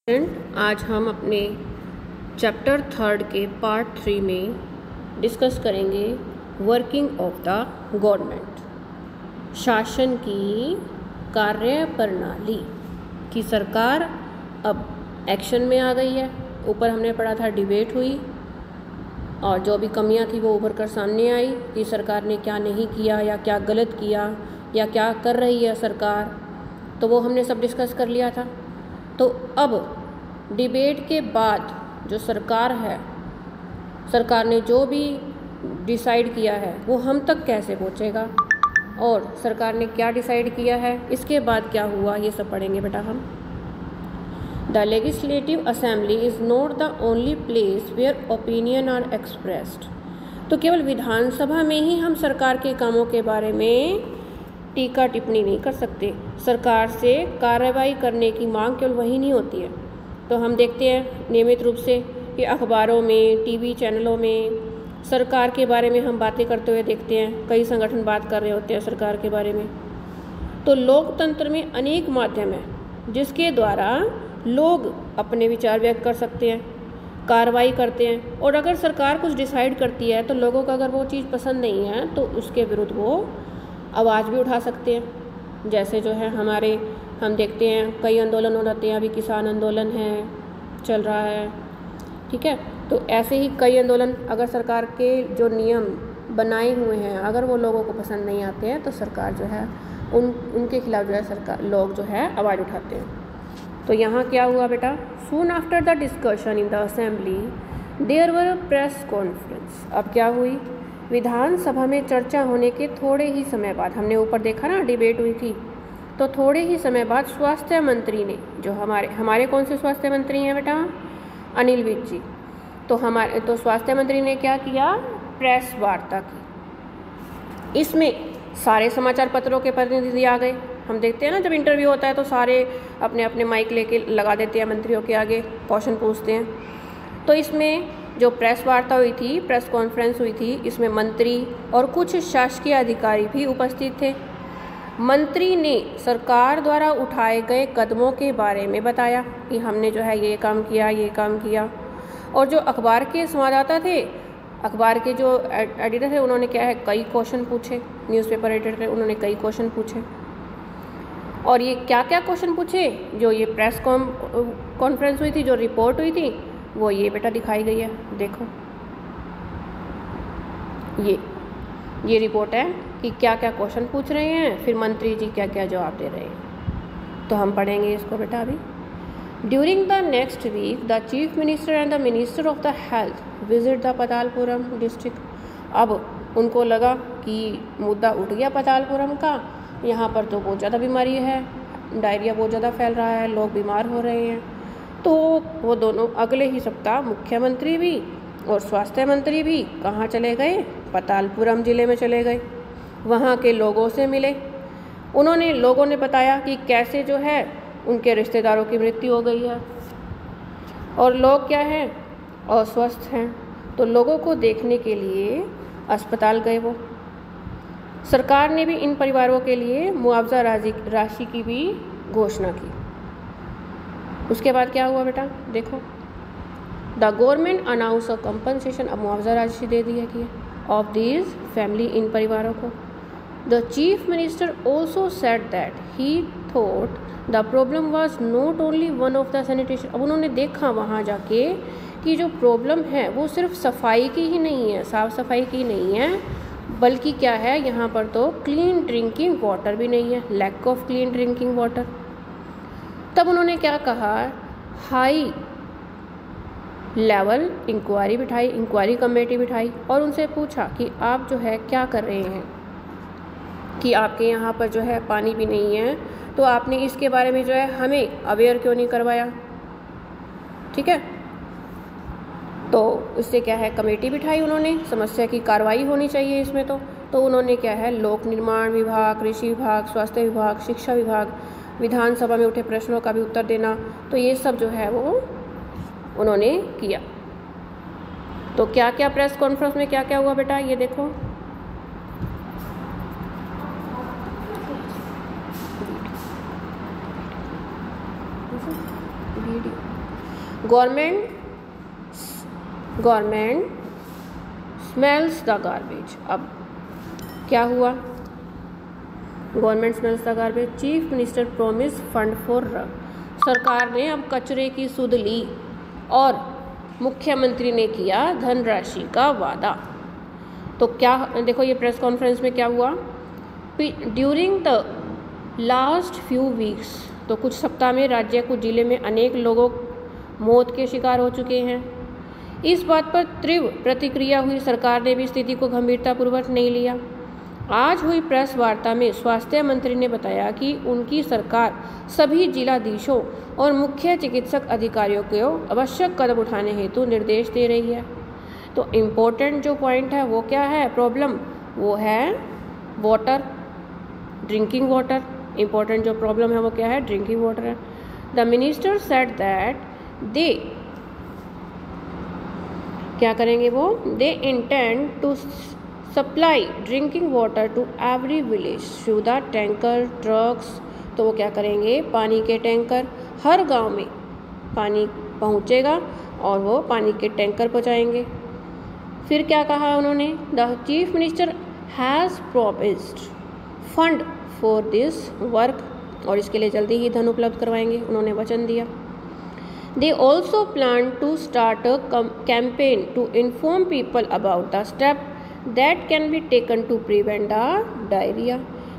आज हम अपने चैप्टर 3 के पार्ट 3 में डिस्कस करेंगे वर्किंग ऑफ द गवर्नमेंट, शासन की कार्य प्रणाली। कि सरकार अब एक्शन में आ गई है। ऊपर हमने पढ़ा था, डिबेट हुई और जो भी कमियां थी वो उभर कर सामने आई कि सरकार ने क्या नहीं किया या क्या गलत किया या क्या कर रही है सरकार, तो वो हमने सब डिस्कस कर लिया था। तो अब डिबेट के बाद जो सरकार है, सरकार ने जो भी डिसाइड किया है वो हम तक कैसे पहुंचेगा और सरकार ने क्या डिसाइड किया है, इसके बाद क्या हुआ, ये सब पढ़ेंगे बेटा हम। The legislative assembly is not the only place where opinion are expressed. तो केवल विधानसभा में ही हम सरकार के कामों के बारे में टीका टिप्पणी नहीं कर सकते। सरकार से कार्रवाई करने की मांग केवल वही नहीं होती है। तो हम देखते हैं नियमित रूप से कि अखबारों में, टीवी चैनलों में सरकार के बारे में हम बातें करते हुए देखते हैं। कई संगठन बात कर रहे होते हैं सरकार के बारे में। तो लोकतंत्र में अनेक माध्यम हैं जिसके द्वारा लोग अपने विचार व्यक्त कर सकते हैं, कार्रवाई करते हैं। और अगर सरकार कुछ डिसाइड करती है तो लोगों को अगर वो चीज़ पसंद नहीं है तो उसके विरुद्ध वो आवाज़ भी उठा सकते हैं। जैसे जो है हम देखते हैं कई आंदोलन हो जाते हैं। अभी किसान आंदोलन है, चल रहा है, ठीक है। तो ऐसे ही कई आंदोलन, अगर सरकार के जो नियम बनाए हुए हैं अगर वो लोगों को पसंद नहीं आते हैं तो सरकार जो है उनके खिलाफ जो है सरकार लोग जो है आवाज़ उठाते हैं। तो यहाँ क्या हुआ बेटा, soon after the discussion in the assembly there were press conference. अब क्या हुई, विधानसभा में चर्चा होने के थोड़े ही समय बाद, हमने ऊपर देखा ना डिबेट हुई थी, तो थोड़े ही समय बाद स्वास्थ्य मंत्री ने, जो हमारे कौन से स्वास्थ्य मंत्री हैं बेटा, अनिल विज जी, तो स्वास्थ्य मंत्री ने क्या किया, प्रेस वार्ता की। इसमें सारे समाचार पत्रों के प्रतिनिधि आ गए। हम देखते हैं ना जब इंटरव्यू होता है तो सारे अपने अपने माइक लेके लगा देते हैं मंत्रियों के आगे, क्वेश्चन पूछते हैं। तो इसमें जो प्रेस वार्ता हुई थी, प्रेस कॉन्फ्रेंस हुई थी, इसमें मंत्री और कुछ शासकीय अधिकारी भी उपस्थित थे। मंत्री ने सरकार द्वारा उठाए गए कदमों के बारे में बताया कि हमने जो है ये काम किया। और जो अखबार के संवाददाता थे, अखबार के जो एडिटर थे, उन्होंने क्या है कई क्वेश्चन पूछे। न्यूज़पेपर एडिटर थे, उन्होंने कई क्वेश्चन पूछे। और ये क्या क्या क्वेश्चन पूछे, जो ये प्रेस कॉन्फ्रेंस हुई थी, जो रिपोर्ट हुई थी, वो ये बेटा दिखाई गई है। देखो ये रिपोर्ट है कि क्या क्या क्वेश्चन पूछ रहे हैं, फिर मंत्री जी क्या क्या जवाब दे रहे हैं। तो हम पढ़ेंगे इसको बेटा अभी। During the next week the chief minister and the minister of the health visit the Patalpuram district. अब उनको लगा कि मुद्दा उठ गया पतालपुरम का, यहाँ पर तो बहुत ज़्यादा बीमारी है, डायरिया बहुत ज़्यादा फैल रहा है, लोग बीमार हो रहे हैं। तो वो दोनों अगले ही सप्ताह मुख्यमंत्री भी और स्वास्थ्य मंत्री भी कहाँ चले गए, पतालपुरम ज़िले में चले गए। वहाँ के लोगों से मिले। लोगों ने बताया कि कैसे जो है उनके रिश्तेदारों की मृत्यु हो गई है और लोग क्या हैं, अस्वस्थ हैं। तो लोगों को देखने के लिए अस्पताल गए वो। सरकार ने भी इन परिवारों के लिए मुआवजा राशि की भी घोषणा की। उसके बाद क्या हुआ बेटा, देखो, the government announce a compensation. अब मुआवजा राशि दे दी है कि ऑफ दीज फैमिली, इन परिवारों को। The chief minister also said that he thought the problem was not only one of the sanitation. अब उन्होंने देखा वहाँ जाके कि जो प्रॉब्लम है वो सिर्फ सफाई की ही नहीं है, साफ़ सफाई की नहीं है, बल्कि क्या है, यहाँ पर तो क्लीन ड्रिंकिंग वाटर भी नहीं है, lack of clean drinking water. तब उन्होंने क्या कहा, हाई लेवल इंक्वायरी कमेटी बिठाई और उनसे पूछा कि आप जो है क्या कर रहे हैं कि आपके यहाँ पर जो है पानी भी नहीं है, तो आपने इसके बारे में जो है हमें अवेयर क्यों नहीं करवाया, ठीक है। तो उससे क्या है, कमेटी बिठाई उन्होंने, समस्या की कार्रवाई होनी चाहिए इसमें। तो उन्होंने क्या है, लोक निर्माण विभाग, कृषि विभाग, स्वास्थ्य विभाग, शिक्षा विभाग, विधानसभा में उठे प्रश्नों का भी उत्तर देना, तो ये सब जो है वो उन्होंने किया। तो क्या क्या प्रेस कॉन्फ्रेंस में क्या क्या हुआ बेटा, ये देखो। Video government smells the garbage. अब क्या हुआ? Government smells the garbage, chief minister promise fund for रग। सरकार ने अब कचरे की सुध ली और मुख्यमंत्री ने किया धनराशि का वादा। तो क्या देखो ये प्रेस कॉन्फ्रेंस में क्या हुआ? During the last few weeks, तो कुछ सप्ताह में राज्य कुछ जिले में अनेक लोगों मौत के शिकार हो चुके हैं। इस बात पर तीव्र प्रतिक्रिया हुई। सरकार ने भी स्थिति को गंभीरतापूर्वक नहीं लिया। आज हुई प्रेस वार्ता में स्वास्थ्य मंत्री ने बताया कि उनकी सरकार सभी जिलाधीशों और मुख्य चिकित्सक अधिकारियों को आवश्यक कदम उठाने हेतु निर्देश दे रही है। तो इम्पोर्टेंट जो पॉइंट है वो क्या है? प्रॉब्लम वो है वाटर, ड्रिंकिंग वाटर। इम्पोर्टेंट जो प्रॉब्लम है वो क्या है? ड्रिंकिंग वाटर है। The minister said that they क्या करेंगे वो? They intend to supply drinking water to every village through the tanker trucks. तो वो क्या करेंगे? पानी के टैंकर, हर गांव में पानी पहुंचेगा और वो पानी के टैंकर पहुंचाएंगे। फिर क्या कहा उन्होंने? The chief minister has promised fund for this work, और इसके लिए जल्दी ही धन उपलब्ध करवाएंगे, उन्होंने वचन दिया। They also plan to start a campaign to inform people about the step that can be taken to prevent the diarrhea।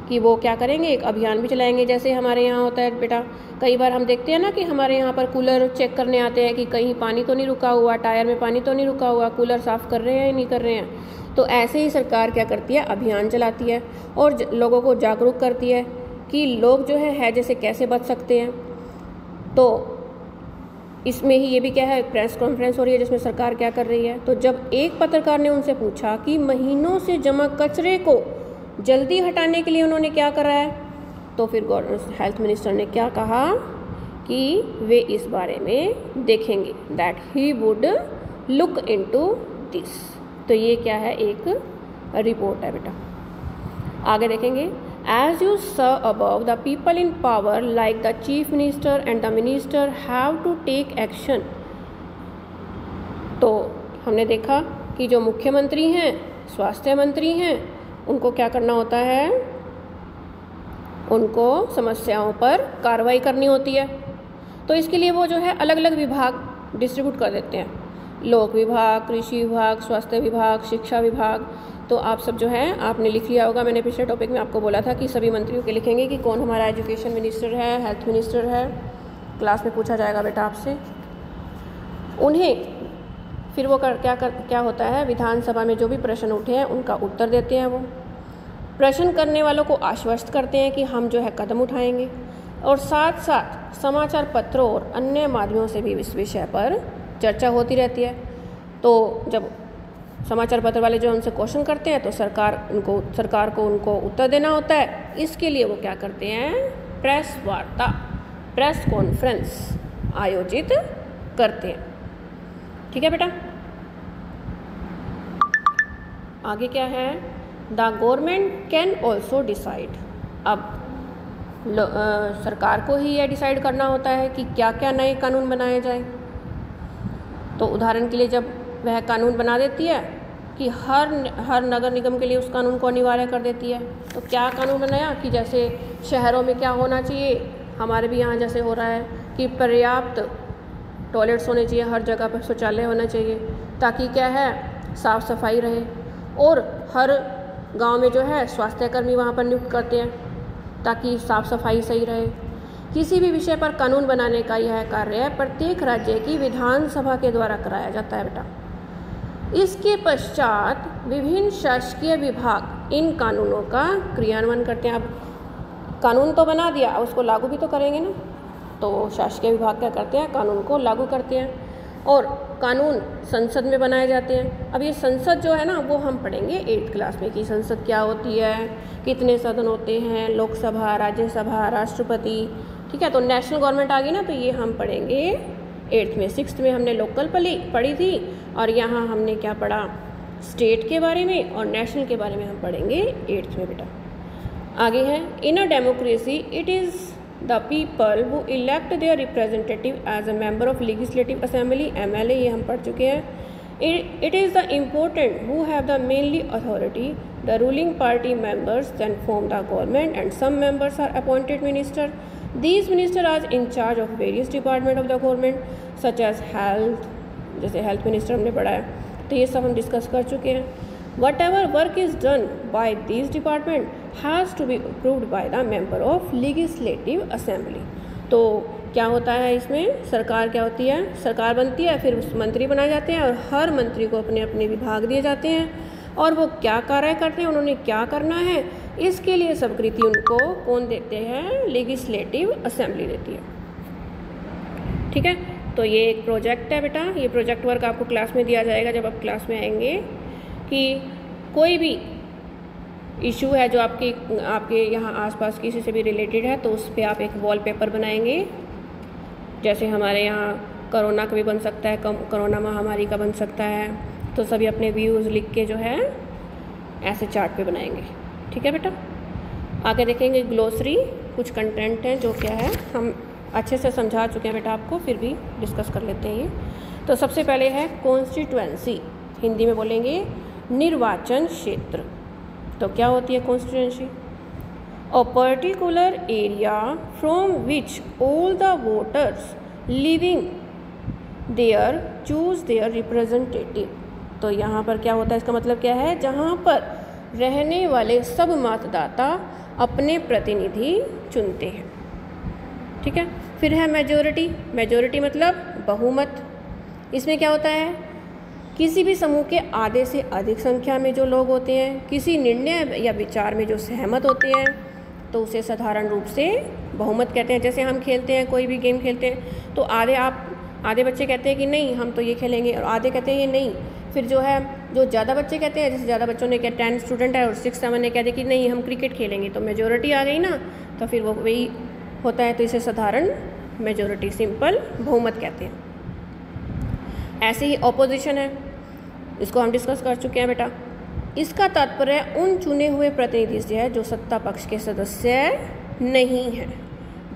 कि वो क्या करेंगे? एक अभियान भी चलाएंगे, जैसे हमारे यहाँ होता है बेटा, कई बार हम देखते हैं ना कि हमारे यहाँ पर कूलर चेक करने आते हैं कि कहीं पानी तो नहीं रुका हुआ, टायर में पानी तो नहीं रुका हुआ, कूलर साफ़ कर रहे हैं या नहीं कर रहे हैं। तो ऐसे ही सरकार क्या करती है? अभियान चलाती है और लोगों को जागरूक करती है कि लोग जो है हैजे से कैसे बच सकते हैं। तो इसमें ही ये भी क्या है? प्रेस कॉन्फ्रेंस हो रही है जिसमें सरकार क्या कर रही है। तो जब एक पत्रकार ने उनसे पूछा कि महीनों से जमा कचरे को जल्दी हटाने के लिए उन्होंने क्या करा है, तो फिर हेल्थ मिनिस्टर ने क्या कहा कि वे इस बारे में देखेंगे, that he would look into this. तो ये क्या है? एक रिपोर्ट है बेटा। आगे देखेंगे। As you saw above, the people in power like the chief minister and the minister have to take action। तो हमने देखा कि जो मुख्यमंत्री हैं, स्वास्थ्य मंत्री हैं, उनको क्या करना होता है? उनको समस्याओं पर कार्रवाई करनी होती है। तो इसके लिए वो जो है अलग अलग विभाग डिस्ट्रीब्यूट कर देते हैं, लोक विभाग, कृषि विभाग, स्वास्थ्य विभाग, शिक्षा विभाग। तो आप सब जो है आपने लिख लिया होगा, मैंने पिछले टॉपिक में आपको बोला था कि सभी मंत्रियों के लिखेंगे कि कौन हमारा एजुकेशन मिनिस्टर है, हेल्थ मिनिस्टर है, क्लास में पूछा जाएगा बेटा आपसे। उन्हें फिर वो क्या होता है? विधानसभा में जो भी प्रश्न उठे हैं उनका उत्तर देते हैं। वो प्रश्न करने वालों को आश्वस्त करते हैं कि हम जो है कदम उठाएंगे, और साथ साथ समाचार पत्रों और अन्य माध्यमों से भी इस विषय पर चर्चा होती रहती है। तो जब समाचार पत्र वाले जो उनसे क्वेश्चन करते हैं तो सरकार को उनको उत्तर देना होता है। इसके लिए वो क्या करते हैं? प्रेस वार्ता, प्रेस कॉन्फ्रेंस आयोजित करते हैं। ठीक है बेटा। आगे क्या है? The government can also decide. अब सरकार को ही यह डिसाइड करना होता है कि क्या क्या नए कानून बनाए जाए। तो उदाहरण के लिए जब वह कानून बना देती है कि हर नगर निगम के लिए उस कानून को अनिवार्य कर देती है, तो क्या कानून बनाया कि जैसे शहरों में क्या होना चाहिए, हमारे भी यहाँ जैसे हो रहा है कि पर्याप्त टॉयलेट्स होने चाहिए, हर जगह पर शौचालय होना चाहिए, ताकि क्या है? साफ़ सफाई रहे। और हर गांव में जो है स्वास्थ्यकर्मी वहाँ पर नियुक्त करते हैं ताकि साफ़ सफाई सही रहे। किसी भी विषय पर कानून बनाने का यह कार्य प्रत्येक राज्य की विधानसभा के द्वारा कराया जाता है बेटा। इसके पश्चात विभिन्न शासकीय विभाग इन कानूनों का क्रियान्वयन करते हैं। अब कानून तो बना दिया, अब उसको लागू भी तो करेंगे ना। तो शासकीय विभाग क्या करते हैं? कानून को लागू करते हैं, और कानून संसद में बनाए जाते हैं। अब ये संसद जो है ना, वो हम पढ़ेंगे 8th क्लास में कि संसद क्या होती है, कितने सदन होते हैं, लोकसभा, राज्यसभा, राष्ट्रपति। ठीक है। तो नेशनल गवर्नमेंट आ गई ना, तो ये हम पढ़ेंगे 8th में। 6th में हमने लोकल पढ़ी थी, और यहाँ हमने क्या पढ़ा? स्टेट के बारे में और नेशनल के बारे में हम पढ़ेंगे 8th में बेटा। आगे है, in a democracy it is the people who elect their representative as a member of legislative assembly MLA, ये हम पढ़ चुके हैं. It is the important who have the mainly authority. The ruling party members then form the government and some members are appointed minister. These ministers are in charge of various department of the government such as health, जैसे health minister हमने पढ़ा है, तो ये सब हम discuss कर चुके हैं. Whatever work is done by these department has to be approved by the member of legislative assembly. तो क्या होता है इसमें, सरकार क्या होती है, सरकार बनती है, फिर उस मंत्री बनाए जाते हैं और हर मंत्री को अपने अपने विभाग दिए जाते हैं और वो क्या कार्य करते हैं, उन्होंने क्या करना है, इसके लिए स्वीकृति उनको कौन देते हैं, लेजिस्लेटिव असेंबली देती है. ठीक है, तो ये एक प्रोजेक्ट है बेटा. ये प्रोजेक्ट वर्क आपको क्लास में दिया जाएगा जब आप क्लास में आएंगे, कि कोई भी इशू है जो आपके यहाँ आसपास किसी से भी रिलेटेड है, तो उस पर आप एक वॉलपेपर बनाएंगे. जैसे हमारे यहाँ कोरोना का भी बन सकता है, कोरोना महामारी का बन सकता है, तो सभी अपने व्यूज़ लिख के जो है ऐसे चार्ट पे बनाएंगे. ठीक है बेटा. आगे देखेंगे ग्लोसरी, कुछ कंटेंट हैं जो क्या है हम अच्छे से समझा चुके हैं बेटा आपको, फिर भी डिस्कस कर लेते हैं ये. तो सबसे पहले है कॉन्स्टिट्यूएंसी, हिंदी में बोलेंगे निर्वाचन क्षेत्र. तो क्या होती है constituency? A particular area from which all the voters living there choose their representative. तो यहाँ पर क्या होता है, इसका मतलब क्या है, जहाँ पर रहने वाले सब मतदाता अपने प्रतिनिधि चुनते हैं. ठीक है. फिर है मेजोरिटी. मेजोरिटी मतलब बहुमत. इसमें क्या होता है, किसी भी समूह के आधे से अधिक संख्या में जो लोग होते हैं किसी निर्णय या विचार में जो सहमत होते हैं, तो उसे साधारण रूप से बहुमत कहते हैं. जैसे हम खेलते हैं, कोई भी गेम खेलते हैं, तो आधे बच्चे कहते हैं कि नहीं हम तो ये खेलेंगे, और आधे कहते हैं ये नहीं. फिर जो है जो ज़्यादा बच्चे कहते हैं, जैसे ज़्यादा बच्चों ने क्या 10 स्टूडेंट है और 6-7 ने कह दिया कि नहीं हम क्रिकेट खेलेंगे, तो मेजोरिटी आ गई ना, तो फिर वो वही होता है. तो इसे साधारण मेजोरिटी, सिंपल बहुमत कहते हैं. ऐसे ही ऑपोजिशन है, इसको हम डिस्कस कर चुके हैं बेटा. इसका तात्पर्य उन चुने हुए प्रतिनिधि से है जो सत्ता पक्ष के सदस्य नहीं हैं,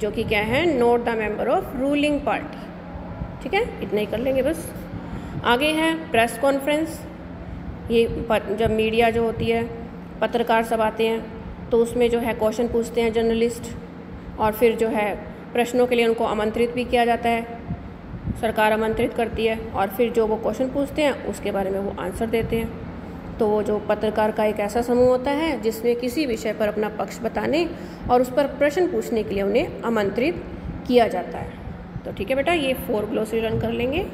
जो कि क्या है, not the member of ruling party. ठीक है, इतना ही कर लेंगे बस. आगे है प्रेस कॉन्फ्रेंस. ये जब मीडिया जो होती है, पत्रकार सब आते हैं, तो उसमें जो है क्वेश्चन पूछते हैं जर्नलिस्ट, और फिर जो है प्रश्नों के लिए उनको आमंत्रित भी किया जाता है, सरकार आमंत्रित करती है, और फिर जो वो क्वेश्चन पूछते हैं उसके बारे में वो आंसर देते हैं. तो वो जो पत्रकार का एक ऐसा समूह होता है जिसमें किसी विषय पर अपना पक्ष बताने और उस पर प्रश्न पूछने के लिए उन्हें आमंत्रित किया जाता है. तो ठीक है बेटा, ये 4 ग्लोसरी रन कर लेंगे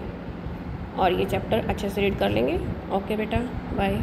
और ये चैप्टर अच्छे से रीड कर लेंगे. ओके बेटा, बाय.